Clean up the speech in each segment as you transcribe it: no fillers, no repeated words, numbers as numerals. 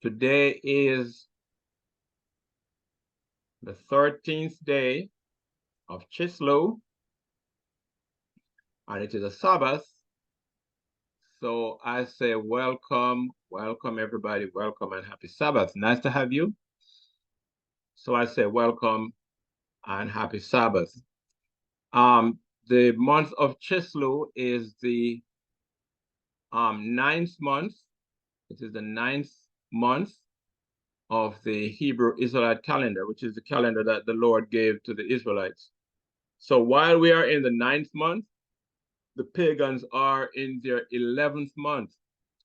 Today is the 13th day of Chislew, and it is a Sabbath. So I say welcome, welcome everybody, welcome and happy Sabbath. Nice to have you. So I say welcome and happy Sabbath. The month of Chislew is the ninth month. It is the ninth month of the Hebrew Israelite calendar, which is the calendar that the Lord gave to the Israelites. So while we are in the ninth month, the pagans are in their 11th month,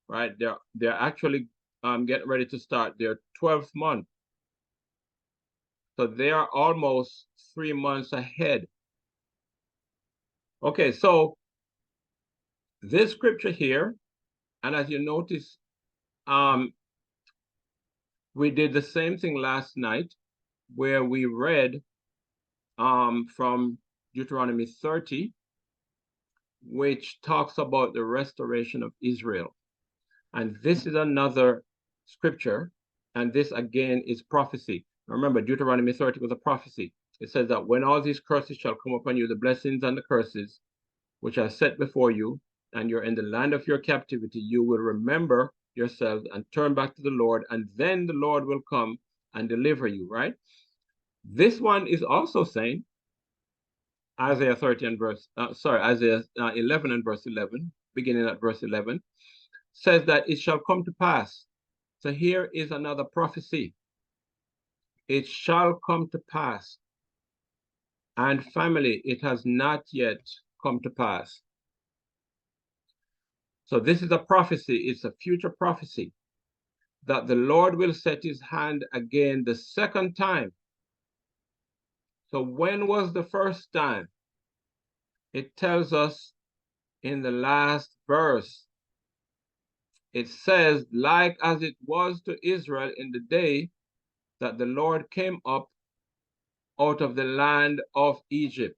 right? They're actually getting ready to start their 12th month. So they are almost 3 months ahead. Okay, so this scripture here, and as you notice, we did the same thing last night where we read from Deuteronomy 30, which talks about the restoration of Israel. And this is another scripture, and this again is prophecy. Remember, Deuteronomy 30 was a prophecy. It says that when all these curses shall come upon you, the blessings and the curses which I set before you, and you're in the land of your captivity, you will remember yourselves and turn back to the Lord, and then the Lord will come and deliver you, right? This one is also saying, Isaiah 30 and Isaiah 11 and verse 11, beginning at verse 11, says that it shall come to pass. So here is another prophecy. It shall come to pass. And family, it has not yet come to pass. So this is a prophecy. It's a future prophecy that the Lord will set his hand again the second time. So when was the first time? It tells us in the last verse. It says, like as it was to Israel in the day that the Lord came up out of the land of Egypt.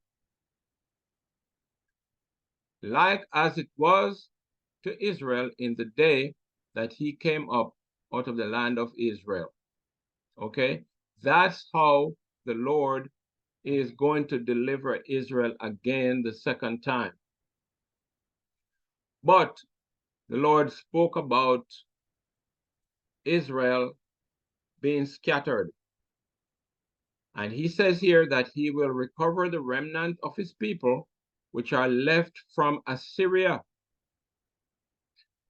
Like as it was to Israel in the day that he came up out of the land of Israel. Okay, that's how the Lord is going to deliver Israel again the second time. But the Lord spoke about Israel being scattered. And he says here that he will recover the remnant of his people, which are left from Assyria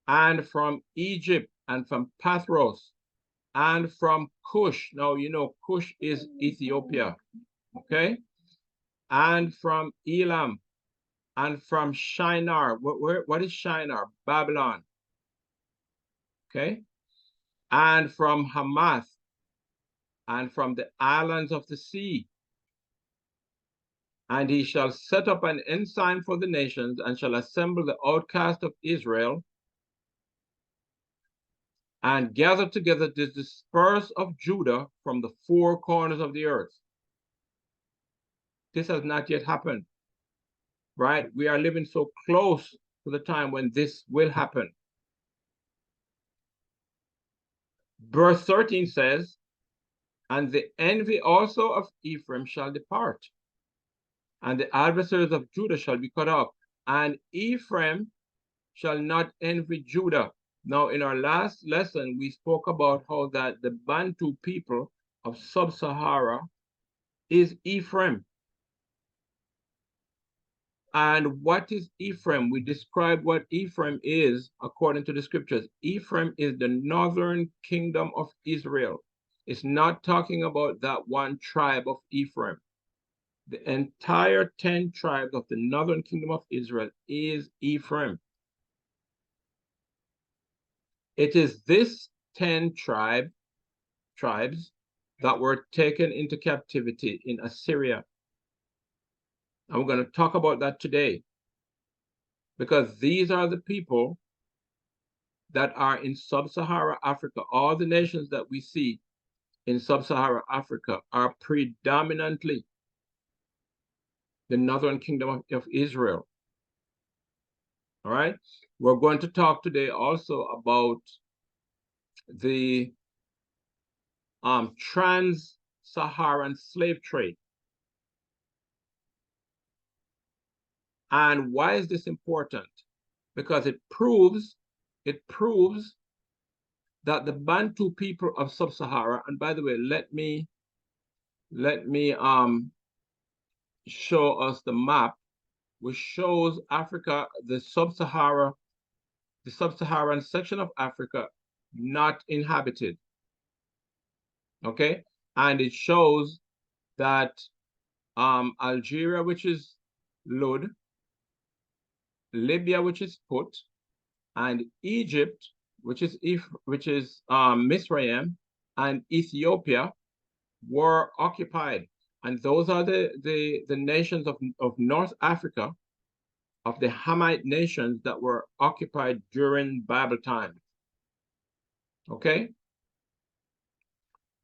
and from Egypt and from Pathros and from Cush. Now, you know, Cush is Ethiopia, okay? And from Elam and from Shinar. What is Shinar? Babylon, okay? And from Hamath and from the islands of the sea. And he shall set up an ensign for the nations and shall assemble the outcast of Israel and gather together the dispersed of Judah from the four corners of the earth. This has not yet happened, right? We are living so close to the time when this will happen. Verse 13 says, and the envy also of Ephraim shall depart, and the adversaries of Judah shall be cut off, and Ephraim shall not envy Judah. Now, in our last lesson, we spoke about how that the Bantu people of Sub-Sahara is Ephraim. And what is Ephraim? We described what Ephraim is according to the scriptures. Ephraim is the northern kingdom of Israel. It's not talking about that one tribe of Ephraim. The entire 10 tribes of the northern kingdom of Israel is Ephraim. It is this 10 tribes that were taken into captivity in Assyria. And we're going to talk about that today, because these are the people that are in Sub-Saharan Africa. All the nations that we see in Sub-Saharan Africa are predominantly the northern kingdom of Israel. All right. We're going to talk today also about the Trans-Saharan slave trade. And why is this important? Because it proves that the Bantu people of Sub-Sahara, and by the way, let me show us the map, which shows Africa, the Sub-Saharan section of Africa not inhabited. Okay, and it shows that Algeria, which is Lud, Libya, which is Put, and Egypt, which is Misraim, and Ethiopia were occupied. And those are the nations of North Africa, of the Hamite nations that were occupied during Bible times. Okay?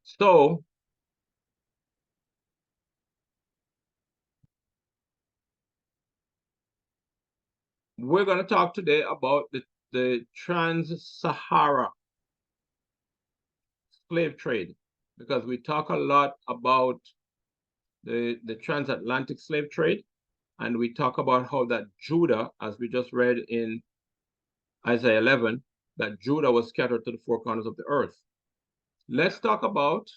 So we're going to talk today about the Trans-Sahara slave trade, because we talk a lot about the transatlantic slave trade, and we talk about how that Judah, as we just read in Isaiah 11, that Judah was scattered to the four corners of the earth. Let's talk about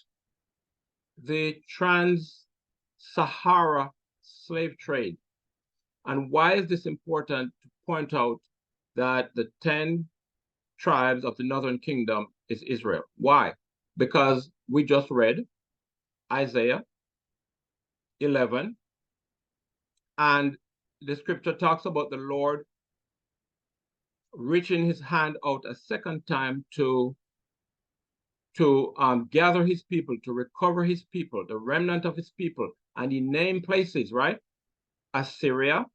the Trans-Sahara slave trade. And why is this important to point out that the 10 tribes of the Northern Kingdom is Israel? Why? Because we just read Isaiah 11, and the scripture talks about the Lord reaching his hand out a second time to gather his people, to recover his people, the remnant of his people. And he named places, right? Assyria,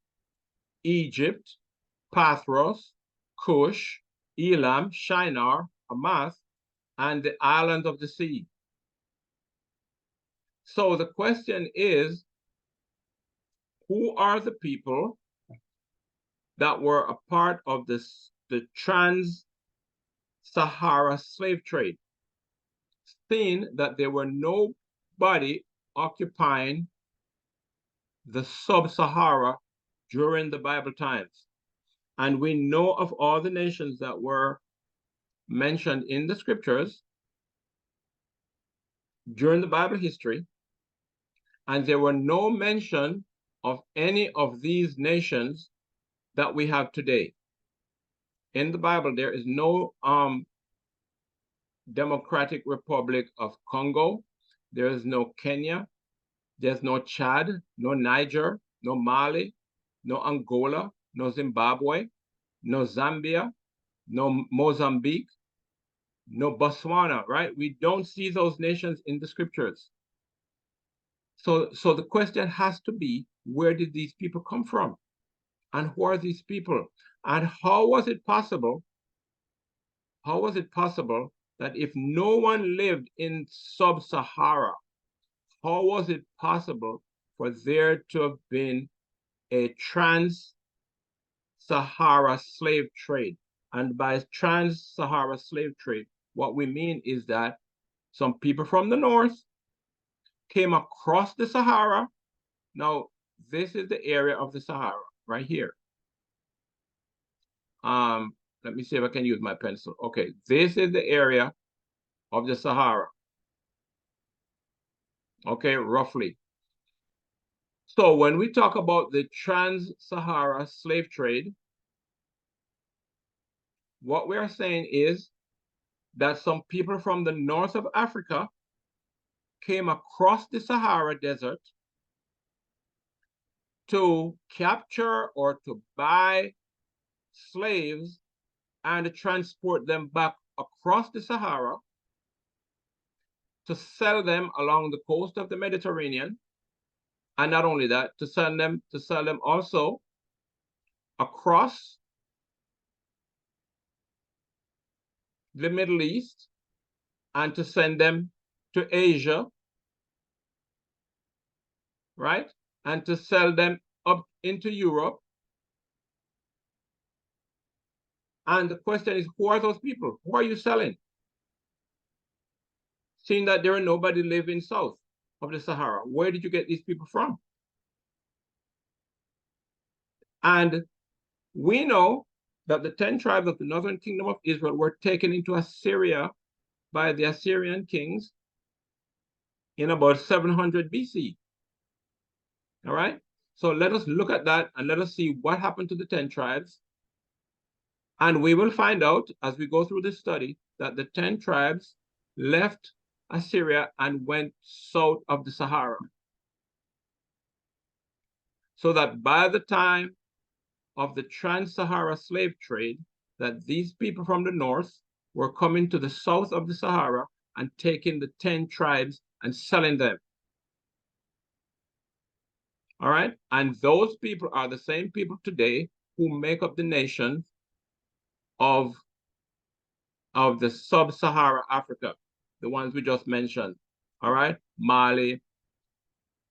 Egypt, Pathros, Cush, Elam, Shinar, Hamath, and the islands of the sea. So the question is, who are the people that were a part of the Trans-Sahara slave trade? Seeing that there were nobody occupying the Sub-Sahara during the Bible times. And we know of all the nations that were mentioned in the scriptures during the Bible history, and there were no mention of any of these nations that we have today. In the Bible, there is no Democratic Republic of Congo, there is no Kenya, there's no Chad, no Niger, no Mali, no Angola, no Zimbabwe, no Zambia, no Mozambique, no Botswana, right? We don't see those nations in the scriptures. So the question has to be, where did these people come from? And who are these people? And how was it possible? How was it possible that if no one lived in Sub-Sahara, how was it possible for there to have been a Trans-Sahara slave trade? And by Trans-Sahara slave trade, what we mean is that some people from the north came across the Sahara. Now, this is the area of the Sahara right here. Let me see if I can use my pencil. Okay, this is the area of the Sahara. Okay, roughly. So when we talk about the Trans-Sahara slave trade, what we are saying is that some people from the north of Africa came across the Sahara Desert to capture or to buy slaves and transport them back across the Sahara to sell them along the coast of the Mediterranean. And not only that, to sell them also across the Middle East, and to send them to Asia, right? And to sell them up into Europe. And the question is, who are those people? Who are you selling? seeing that there are nobody living south of the Sahara. Where did you get these people from? And we know that the 10 tribes of the northern kingdom of Israel were taken into Assyria by the Assyrian kings in about 700 BC. All right? So let us look at that and let us see what happened to the 10 tribes. And we will find out as we go through this study that the 10 tribes left Assyria and went south of the Sahara. So that by the time of the Trans-Saharan slave trade, that these people from the north were coming to the south of the Sahara and taking the 10 tribes and selling them. All right? And those people are the same people today who make up the nation of the sub-Sahara Africa, the ones we just mentioned. All right? Mali,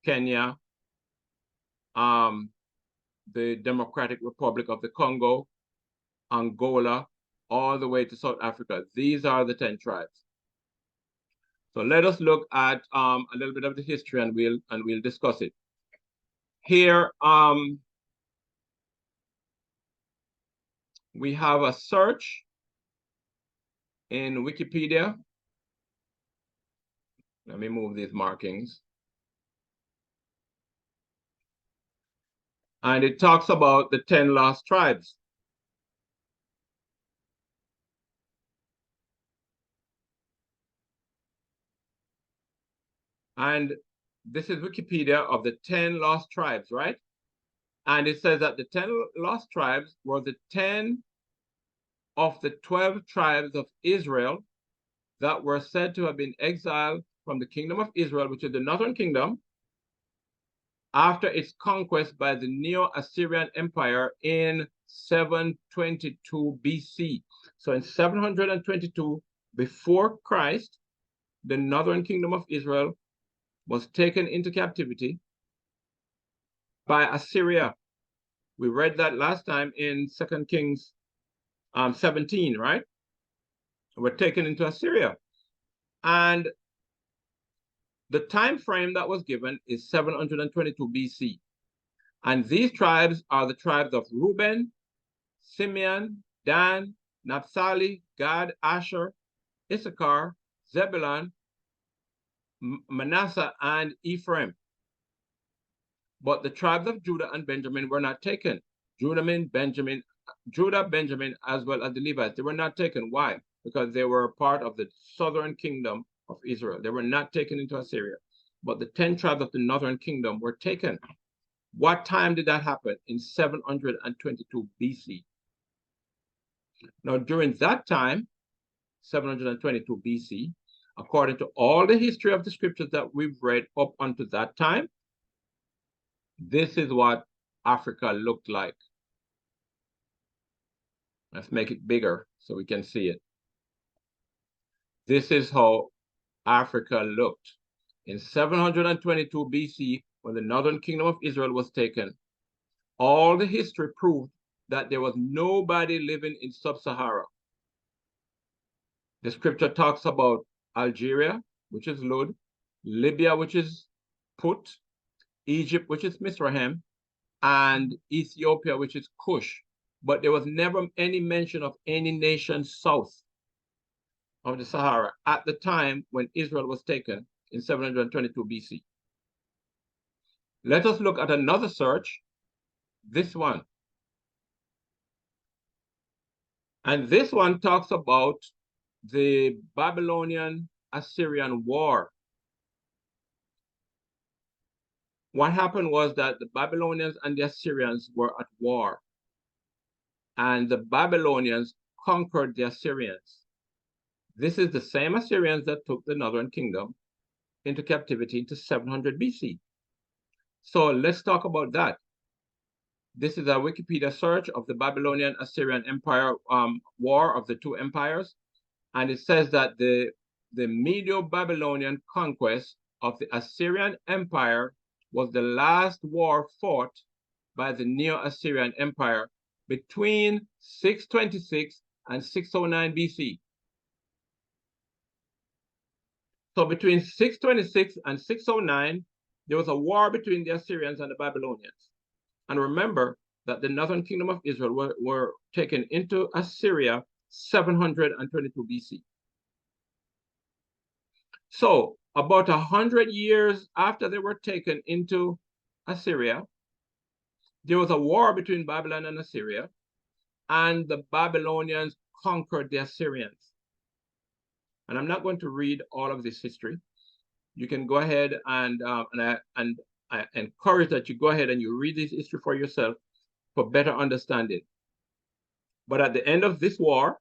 Kenya, the Democratic Republic of the Congo, Angola, all the way to South Africa. These are the 10 tribes. So let us look at a little bit of the history and we'll discuss it. Here we have a search in Wikipedia. Let me move these markings. And it talks about the 10 lost tribes. And this is Wikipedia of the 10 lost tribes, right? And it says that the 10 lost tribes were the 10 of the 12 tribes of Israel that were said to have been exiled from the kingdom of Israel, which is the northern kingdom, after its conquest by the Neo-Assyrian Empire in 722 BC. So in 722 before Christ, the northern kingdom of Israel was taken into captivity by Assyria. We read that last time in 2 Kings 17, right? We're taken into Assyria. And the time frame that was given is 722 BC. And these tribes are the tribes of Reuben, Simeon, Dan, Naphtali, Gad, Asher, Issachar, Zebulun, Manasseh, and Ephraim. But the tribes of Judah and Benjamin were not taken. Judah, Benjamin, as well as the Levites, they were not taken. Why? Because they were part of the southern kingdom of Israel. They were not taken into Assyria. But the 10 tribes of the northern kingdom were taken. What time did that happen? In 722 BC. Now, during that time, 722 BC, according to all the history of the scriptures that we've read up until that time, this is what Africa looked like. Let's make it bigger so we can see it. This is how Africa looked. In 722 BC, when the northern kingdom of Israel was taken, all the history proved that there was nobody living in sub-Sahara. The scripture talks about Algeria, which is Lud, Libya, which is Put, Egypt, which is Mizraim, and Ethiopia, which is Cush. But there was never any mention of any nation south of the Sahara at the time when Israel was taken in 722 BC. Let us look at another search, this one. And this one talks about the Babylonian-Assyrian War. What happened was that the Babylonians and the Assyrians were at war. And the Babylonians conquered the Assyrians. This is the same Assyrians that took the northern kingdom into captivity into 700 BC. So let's talk about that. This is a Wikipedia search of the Babylonian-Assyrian Empire war of the two empires. And it says that the Medo-Babylonian conquest of the Assyrian Empire was the last war fought by the Neo-Assyrian Empire between 626 and 609 BC. So between 626 and 609, there was a war between the Assyrians and the Babylonians. And remember that the northern kingdom of Israel were taken into Assyria 722 BC. So about 100 years after they were taken into Assyria, there was a war between Babylon and Assyria, and the Babylonians conquered the Assyrians. And I'm not going to read all of this history. You can go ahead and I encourage that you go ahead and you read this history for yourself for better understanding. But at the end of this war,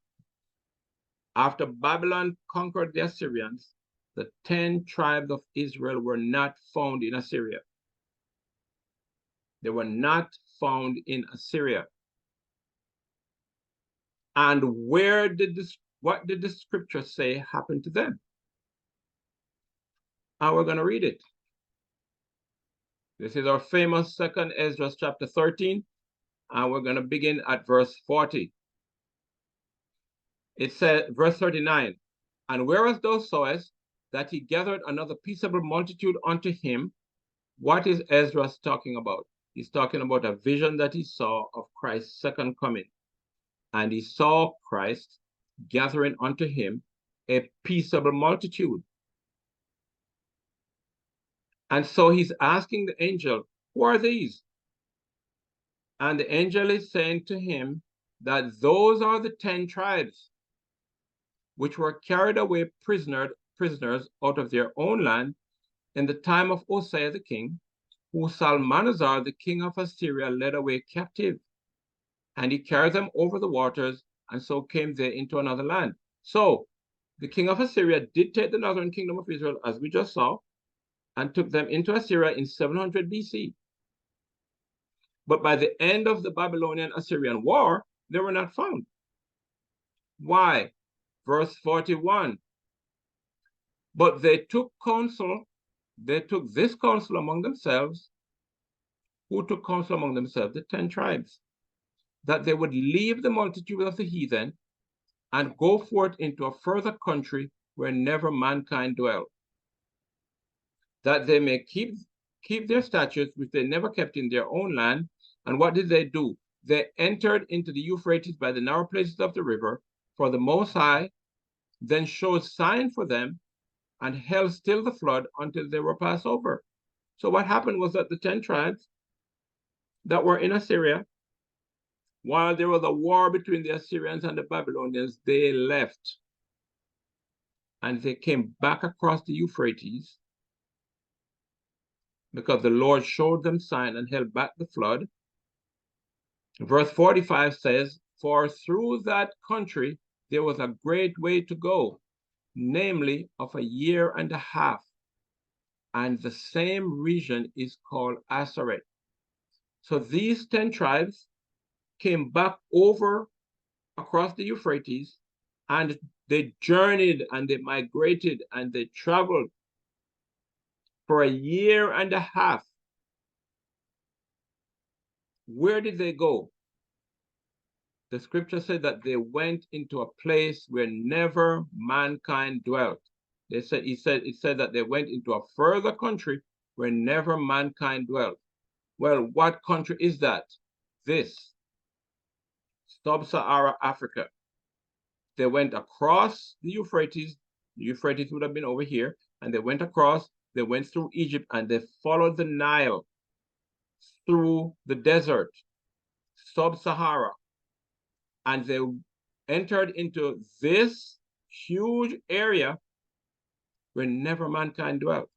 after Babylon conquered the Assyrians, the 10 tribes of Israel were not found in Assyria. They were not found in Assyria. And what did the scripture say happened to them? And we're going to read it. This is our famous 2nd Ezra chapter 13, and we're going to begin at verse 40. It says, verse 39, and whereas thou sawest that he gathered another peaceable multitude unto him, what is Ezra talking about? He's talking about a vision that he saw of Christ's second coming. And he saw Christ gathering unto him a peaceable multitude. And so he's asking the angel, who are these? And the angel is saying to him that those are the 10 tribes which were carried away prisoners out of their own land in the time of Hosea the king, who Salmanasar the king of Assyria led away captive. And he carried them over the waters, and so came they into another land. So the king of Assyria did take the northern kingdom of Israel, as we just saw, and took them into Assyria in 700 BC. But by the end of the Babylonian-Assyrian war, they were not found. Why? Verse 41. But they took this counsel among themselves. Who took counsel among themselves? The 10 tribes. That they would leave the multitude of the heathen and go forth into a further country where never mankind dwell, that they may keep their statutes which they never kept in their own land. And what did they do? They entered into the Euphrates by the narrow places of the river, for the Most High then showed sign for them and held still the flood until they were passed over. So what happened was that the 10 tribes that were in Assyria, while there was a war between the Assyrians and the Babylonians, they left and they came back across the Euphrates because the Lord showed them sign and held back the flood. Verse 45 says, for through that country there was a great way to go, namely of a year and a half, and the same region is called Aseret. So these 10 tribes came back over across the Euphrates, and they journeyed and they migrated and they traveled for a year and a half. Where did they go? The scripture said that they went into a place where never mankind dwelt. It said that they went into a further country where never mankind dwelt. Well, what country is that? This, Sub-Saharan Africa. They went across the Euphrates. The Euphrates would have been over here, and they went across, they went through Egypt, and they followed the Nile through the desert, Sub-Sahara, and they entered into this huge area where never mankind dwelt.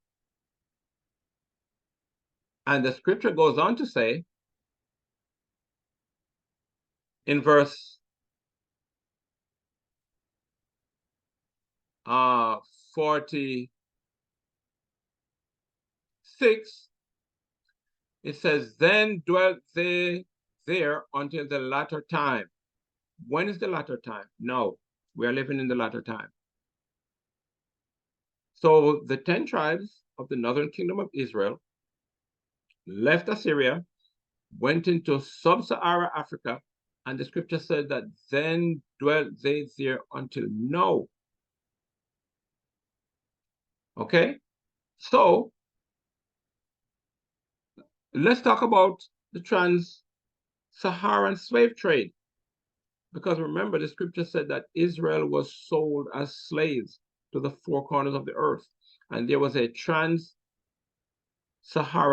And the scripture goes on to say in verse 46, it says, then dwelt they there until the latter time. When is the latter time? No, we are living in the latter time. So the 10 tribes of the northern kingdom of Israel left Assyria, went into Sub-Saharan Africa, and the scripture said that then dwelt they there until now. Okay, so let's talk about the Trans-Saharan slave trade. Because remember, the scripture said that Israel was sold as slaves to the four corners of the earth. And there was a Trans-Sahara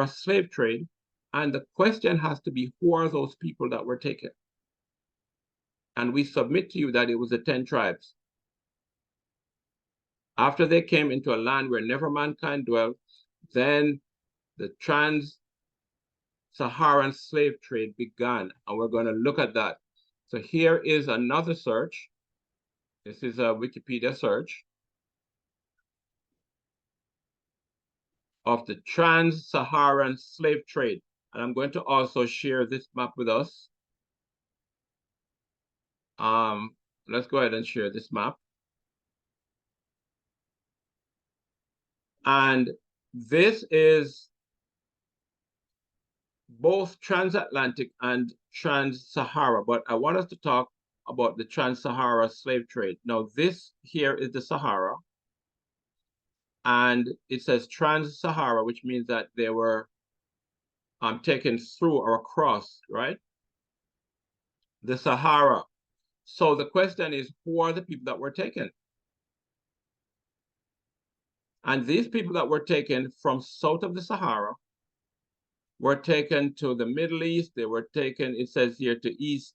slave trade. And the question has to be, who are those people that were taken? And we submit to you that it was the 10 tribes. After they came into a land where never mankind dwelt, then the Trans-Saharan slave trade began. And we're going to look at that. So here is another search. This is a Wikipedia search of the Trans-Saharan slave trade. And I'm going to also share this map with us. Let's go ahead and share this map. And this is both transatlantic and trans-Sahara, but I want us to talk about the trans-Sahara slave trade. Now, this here is the Sahara, and it says trans-Sahara, which means that they were taken through or across, right? The Sahara. So the question is, who are the people that were taken? And these people that were taken from south of the Sahara were taken to the Middle East. They were taken, it says here, to east,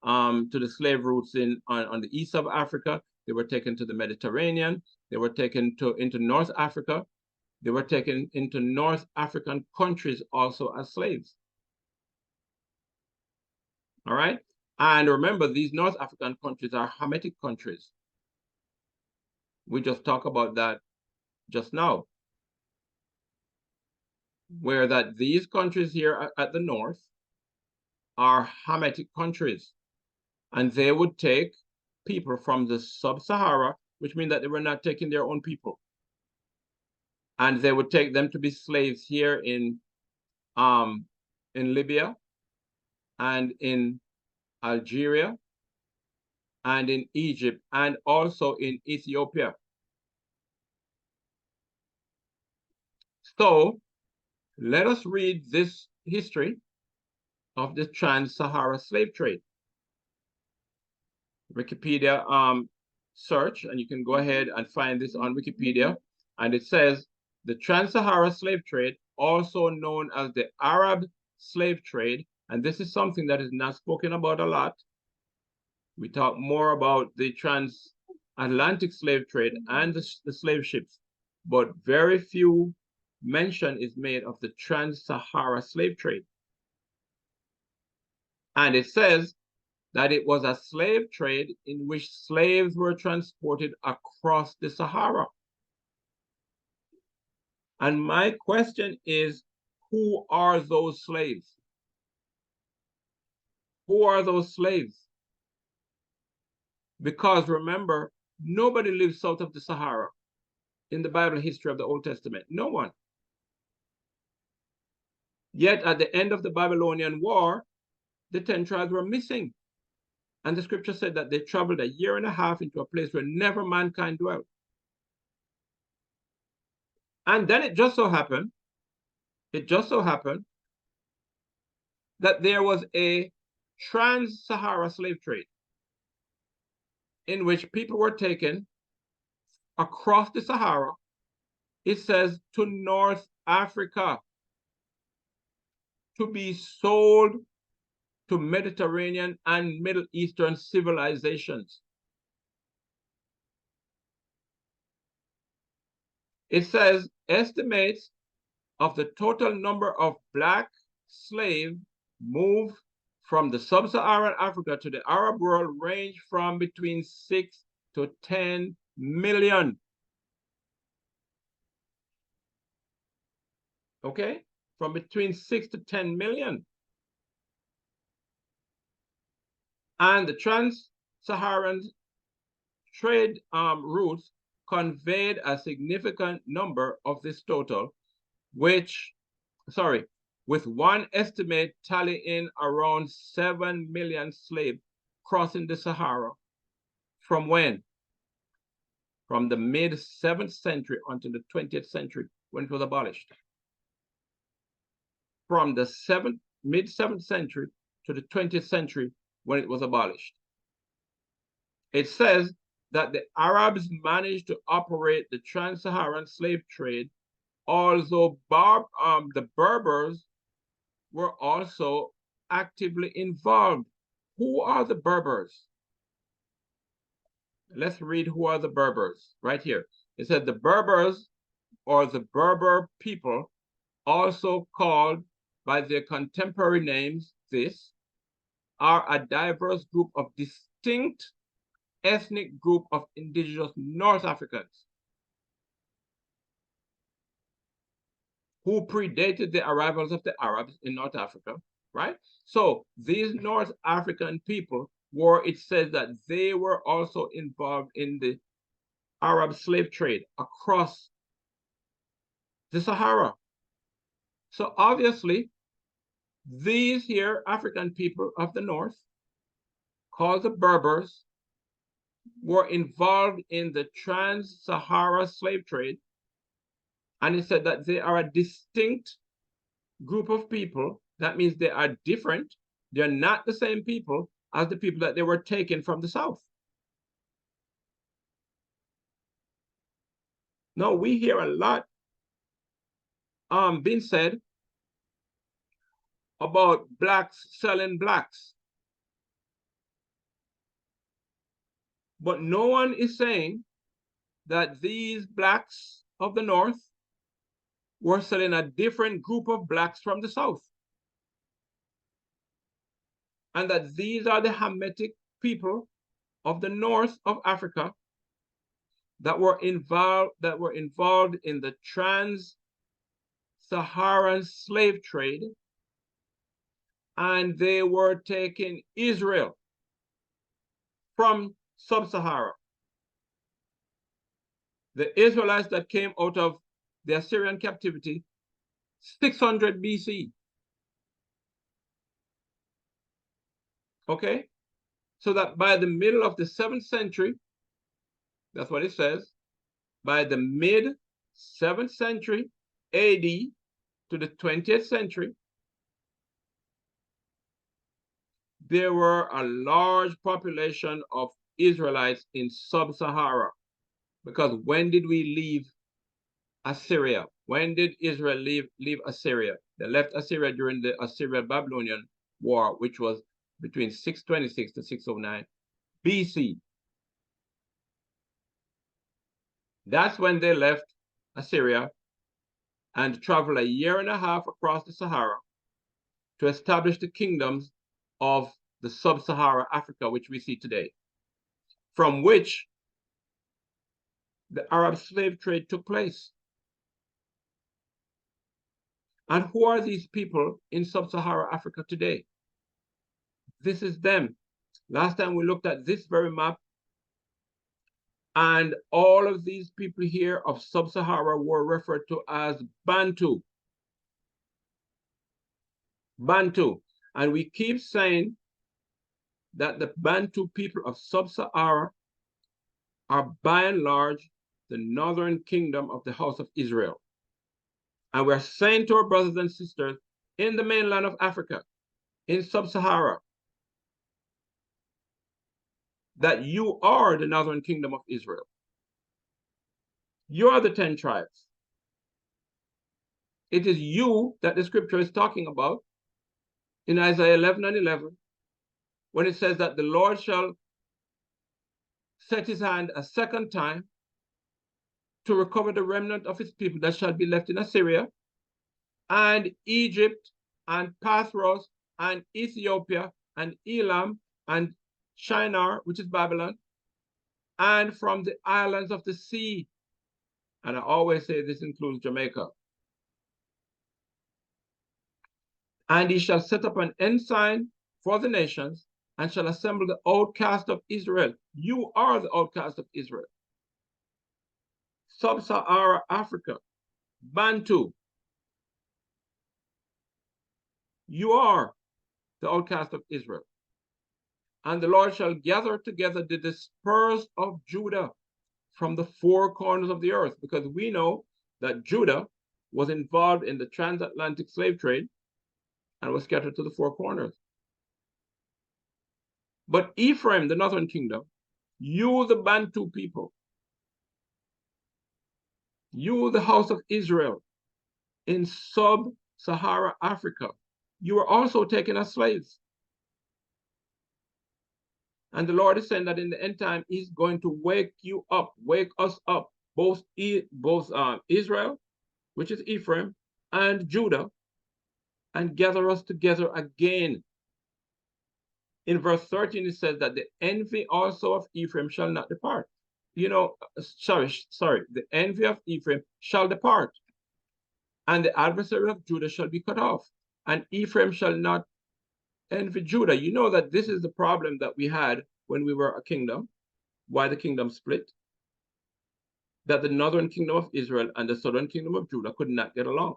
to the slave routes on the east of Africa. They were taken to the Mediterranean. They were taken into North Africa. They were taken into North African countries also as slaves. All right? And remember, these North African countries are Hamitic countries. We just talked about that just now, where that these countries here at the north are Hamitic countries, and they would take people from the sub-Sahara, which means that they were not taking their own people, and they would take them to be slaves here in Libya and in Algeria and in Egypt and also in Ethiopia. So let us read this history of the Trans-Sahara slave trade. Wikipedia search, and you can go ahead and find this on Wikipedia. And it says, the Trans-Sahara slave trade, also known as the Arab slave trade, and this is something that is not spoken about a lot. We talk more about the transatlantic slave trade and the slave ships, but very few mention is made of the Trans-Sahara slave trade. And it says that it was a slave trade in which slaves were transported across the Sahara. And my question is, who are those slaves? Who are those slaves? Because remember, nobody lives south of the Sahara in the Bible history of the Old Testament. No one. Yet at the end of the Babylonian War, the 10 tribes were missing. And the scripture said that they traveled a year and a half into a place where never mankind dwelt. And then it just so happened that there was a trans-Sahara slave trade in which people were taken across the Sahara, it says, to North Africa to be sold to Mediterranean and Middle Eastern civilizations. It says estimates of the total number of Black slaves moved from the sub-Saharan Africa to the Arab world range from between 6 to 10 million. Okay? From between 6 to 10 million. And the Trans-Saharan trade routes conveyed a significant number of this total, with one estimate tallying around 7 million slaves crossing the Sahara. From when? from the mid 7th century until the 20th century when it was abolished. From the mid 7th century to the 20th century when it was abolished. It says that the Arabs managed to operate the Trans-Saharan slave trade, although the Berbers were also actively involved. Who are the Berbers? Let's read who are the Berbers right here. It said the Berbers, or the Berber people, also called by their contemporary names, are a diverse group of distinct ethnic group of indigenous North Africans who predated the arrivals of the Arabs in North Africa, right? So these North African people were, it says that they were also involved in the Arab slave trade across the Sahara. So obviously, these here African people of the North, called the Berbers, were involved in the Trans-Sahara slave trade. And it said that they are a distinct group of people. That means they are different. They're not the same people as the people that they were taken from the South. No, we hear a lot being said about blacks selling blacks. But no one is saying that these blacks of the North were selling a different group of blacks from the South. And that these are the Hamitic people of the North of Africa that were involved in the Trans-Saharan slave trade, and they were taking Israel from Sub-Sahara. The Israelites that came out of the Assyrian captivity, 600 BC. Okay? So that by the middle of the 7th century, that's what it says, by the mid 7th century AD to the 20th century, there were a large population of Israelites in Sub-Sahara. Because when did we leave Assyria? When did Israel leave Assyria? They left Assyria during the Assyria-Babylonian War, which was between 626 to 609 BC. That's when they left Assyria and traveled a year and a half across the Sahara to establish the kingdoms of the Sub-Sahara Africa, which we see today, from which the Arab slave trade took place. And who are these people in Sub-Sahara Africa today? This is them. Last time we looked at this very map, and all of these people here of Sub-Sahara were referred to as Bantu. Bantu. And we keep saying that the Bantu people of Sub-Sahara are by and large the northern kingdom of the house of Israel. And we're saying to our brothers and sisters in the mainland of Africa, in Sub-Sahara, that you are the northern kingdom of Israel. You are the 10 tribes. It is you that the scripture is talking about in Isaiah 11 and 11, when it says that the Lord shall set his hand a second time to recover the remnant of his people that shall be left in Assyria, and Egypt, and Pathros, and Ethiopia, and Elam, and Shinar, which is Babylon, and from the islands of the sea. And I always say this includes Jamaica. And he shall set up an ensign for the nations, and shall assemble the outcast of Israel. You are the outcast of Israel. Sub-Sahara Africa, Bantu. You are the outcast of Israel. And the Lord shall gather together the dispersed of Judah from the four corners of the earth, because we know that Judah was involved in the transatlantic slave trade and was scattered to the four corners. But Ephraim, the northern kingdom, you, the Bantu people, you, the house of Israel, in sub-Saharan Africa, you were also taken as slaves. And the Lord is saying that in the end time, he's going to wake you up, wake us up, both Israel, which is Ephraim, and Judah, and gather us together again. In verse 13, it says that the envy also of Ephraim shall not depart. You know, sorry, the envy of Ephraim shall depart, and the adversary of Judah shall be cut off, and Ephraim shall not envy Judah. You know that this is the problem that we had when we were a kingdom, why the kingdom split, that the northern kingdom of Israel and the southern kingdom of Judah could not get along.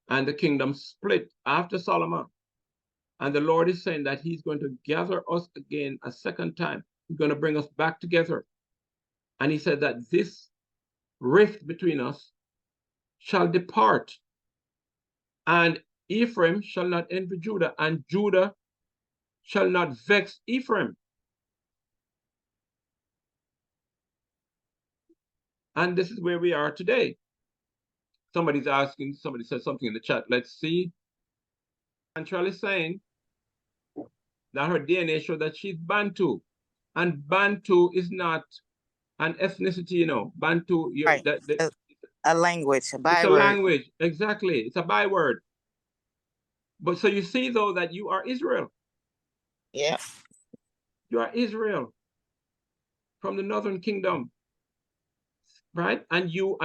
And the kingdom split after Solomon. And the Lord is saying that he's going to gather us again a second time. He's going to bring us back together. And he said that this rift between us shall depart. And Ephraim shall not envy Judah, and Judah shall not vex Ephraim. And this is where we are today. Somebody's asking, somebody said something in the chat. Let's see. And Charlie's saying that her DNA showed that she's Bantu. And Bantu is not an ethnicity, you know. Bantu, right. A language, a byword. It's a language, exactly. It's a byword. But so you see, though, that you are Israel. Yeah. You are Israel from the northern kingdom, right? And your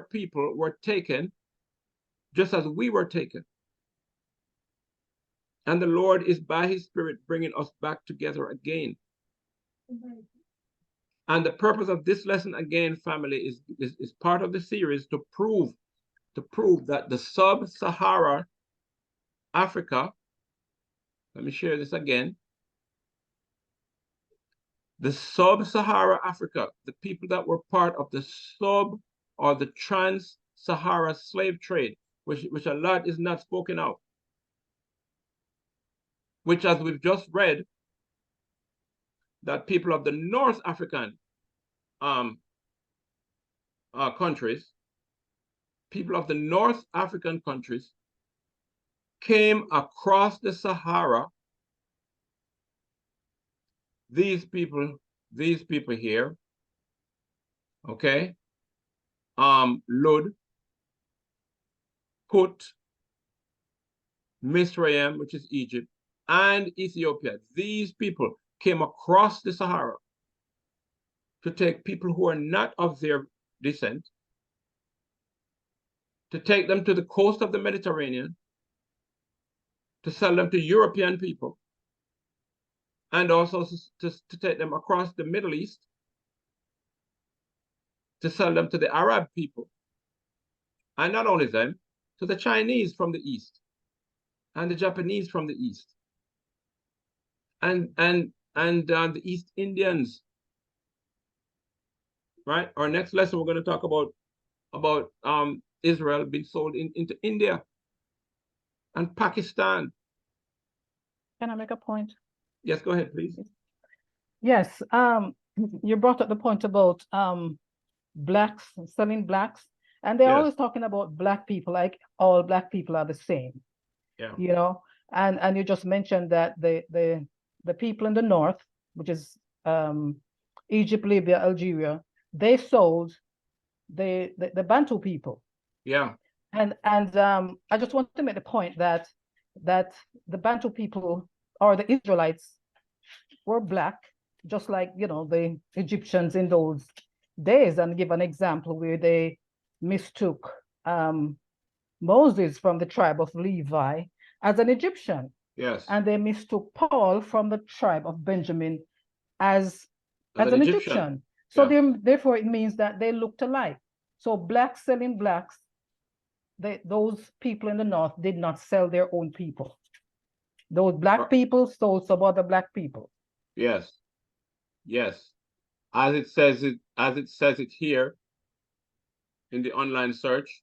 people were taken just as we were taken. And the Lord is by his Spirit bringing us back together again. Mm-hmm. And the purpose of this lesson again, family, is part of the series to prove that the sub-Saharan Africa, let me share this again. The sub-Saharan Africa, the people that were part of the the Trans-Saharan slave trade, which a lot is not spoken of, which, as we've just read, that people of the North African countries, people of the North African countries came across the Sahara. These people here, okay, Lud, Put, Misraim, which is Egypt, and Ethiopia. These people came across the Sahara to take people who are not of their descent, to take them to the coast of the Mediterranean, to sell them to European people, and also to take them across the Middle East, to sell them to the Arab people, and not only them, to the Chinese from the East, and the Japanese from the East, and the East Indians. Right? Our next lesson, we're going to talk about Israel being sold into India and Pakistan. Can I make a point? Yes, go ahead, please. Yes, you brought up the point about blacks, selling blacks, and they're always talking about black people, like all black people are the same. Yeah. You know, and you just mentioned that the people in the north, which is Egypt, Libya, Algeria, they sold the Bantu people. Yeah. And I just want to make the point that the Bantu people or the Israelites were black, just like, you know, the Egyptians in those days, and give an example where they mistook Moses from the tribe of Levi as an Egyptian. Yes. And they mistook Paul from the tribe of Benjamin as an Egyptian. So therefore it means that they looked alike. So blacks selling blacks, those people in the north did not sell their own people. Those black people sold some other black people. Yes. Yes. as it says it here in the online search.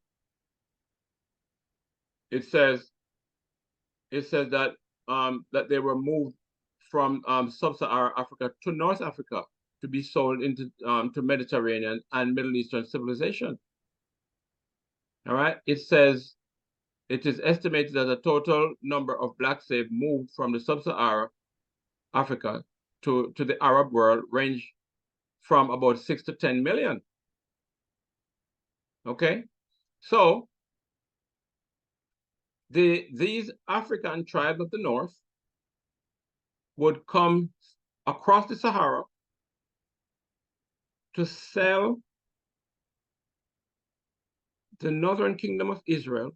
It says that that they were moved from sub-Saharan Africa to North Africa to be sold into to Mediterranean and Middle Eastern civilization. All right. It says it is estimated that the total number of black slaves moved from the sub-Saharan Africa to the Arab world range from about 6 to 10 million. Okay, so these African tribes of the north would come across the Sahara to sell the northern kingdom of Israel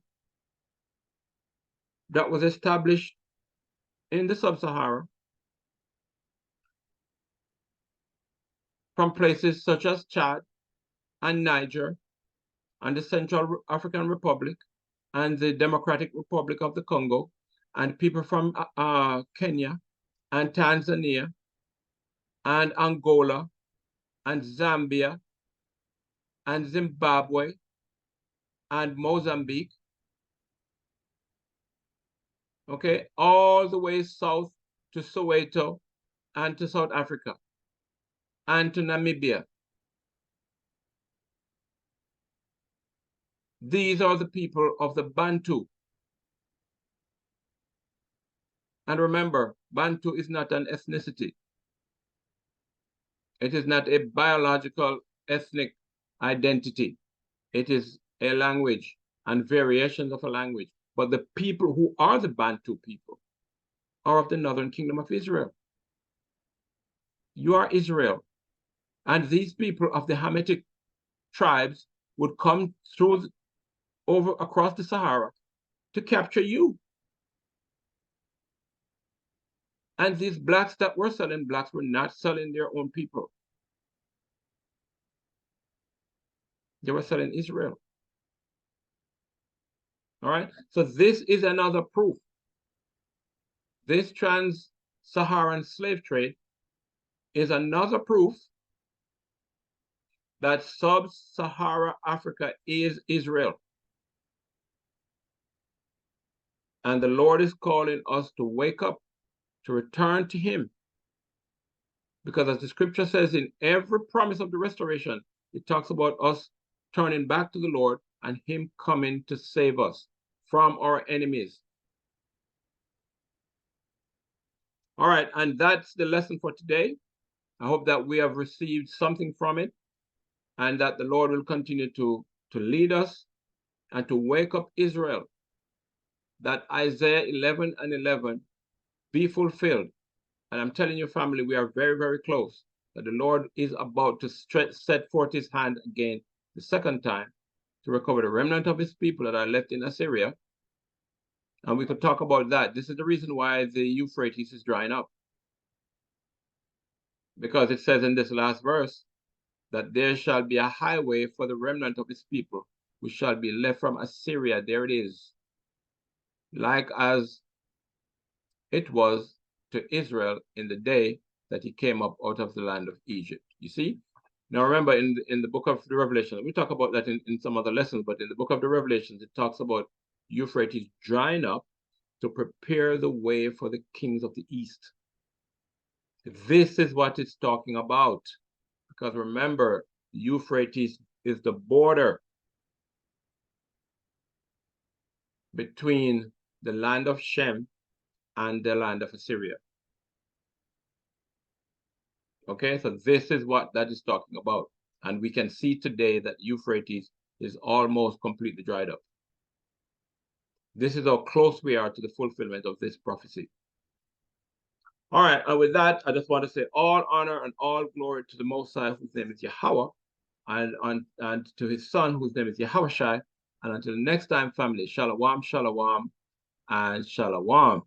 that was established in the sub-Sahara from places such as Chad and Niger and the Central African Republic and the Democratic Republic of the Congo, and people from Kenya and Tanzania and Angola and Zambia and Zimbabwe and Mozambique, okay, all the way south to Soweto and to South Africa and to Namibia. These are the people of the Bantu. And remember, Bantu is not an ethnicity. It is not a biological ethnic identity. It is a language and variations of a language. But the people who are the Bantu people are of the northern kingdom of Israel. You are Israel. And these people of the Hamitic tribes would come through over across the Sahara to capture you. And these blacks that were selling blacks were not selling their own people. They were selling Israel. All right. So this is another proof. This trans-Saharan slave trade is another proof that sub-Saharan Africa is Israel. And the Lord is calling us to wake up, to return to him. Because as the scripture says, in every promise of the restoration, it talks about us turning back to the Lord and him coming to save us from our enemies. All right, and that's the lesson for today. I hope that we have received something from it and that the Lord will continue to lead us and to wake up Israel, that Isaiah 11:11 be fulfilled. And I'm telling you, family, we are very, very close, that the Lord is about to set forth his hand again the second time to recover the remnant of his people that are left in Assyria. And we could talk about that. This is the reason why the Euphrates is drying up. Because it says in this last verse that there shall be a highway for the remnant of his people, which shall be left from Assyria. There it is. Like as it was to Israel in the day that he came up out of the land of Egypt. You see? Now remember, in the book of the Revelation, we talk about that in some other lessons, but in the book of the Revelations, it talks about Euphrates drying up to prepare the way for the kings of the east. This is what it's talking about. Because remember, Euphrates is the border between the land of Shem and the land of Assyria. Okay, so this is what that is talking about. And we can see today that Euphrates is almost completely dried up. This is how close we are to the fulfillment of this prophecy. All right, and with that, I just want to say all honor and all glory to the Most High, whose name is Yahweh, and to his Son, whose name is Yahushai. And until next time, family, shalom, shalom, and shalom.